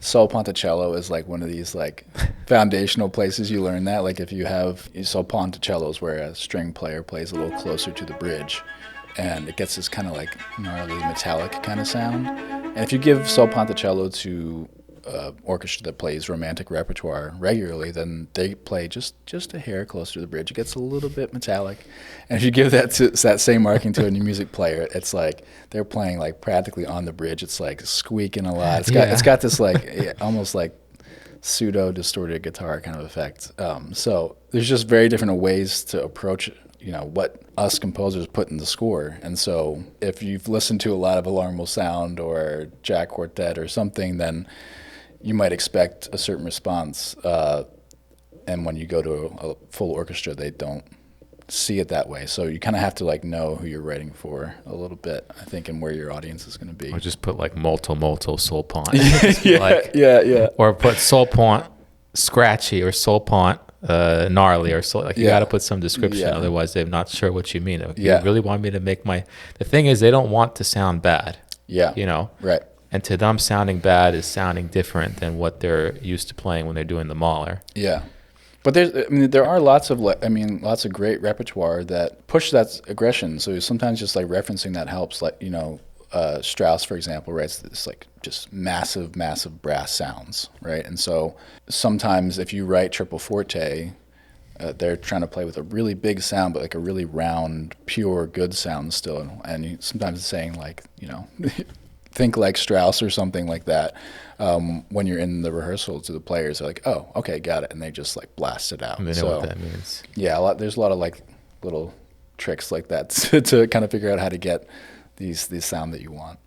Sul Ponticello is like one of these like foundational places you learn that. Like if you have Sul Ponticello is where a string player plays a little closer to the bridge, and it gets this kind of like gnarly metallic kind of sound. And if you give Sul Ponticello to orchestra that plays romantic repertoire regularly, then they play just a hair closer to the bridge. It gets a little bit metallic. And if you give that same marking to a new music player, it's like they're playing like practically on the bridge. It's like squeaking a lot. It's got this like almost like pseudo distorted guitar kind of effect. So there's just very different ways to approach what us composers put in the score. And so if you've listened to a lot of Alarmable Sound or Jack Quartet or something, then you might expect a certain response. And when you go to a full orchestra, they don't see it that way. So you kind of have to like know who you're writing for a little bit, I think, and where your audience is going to be. Or just put like molto Sul Pont. Yeah. Or put Sul Pont scratchy or Sul Pont gnarly or so. Like you got to put some description, otherwise they're not sure what you mean. You really want me to make the thing is they don't want to sound bad. Yeah. Right. And to them, sounding bad is sounding different than what they're used to playing when they're doing the Mahler. Yeah. But there are lots of great repertoire that push that aggression. So sometimes just like referencing that helps. Like Strauss, for example, writes this like just massive brass sounds, right? And so sometimes if you write triple forte, they're trying to play with a really big sound, but like a really round, pure, good sound still. And sometimes it's saying like think like Strauss or something like that. When you're in the rehearsal to the players, they're like, oh, okay, got it. And they just like blast it out. And they know what that means. Yeah, there's a lot of like little tricks like that to kind of figure out how to get these sound that you want.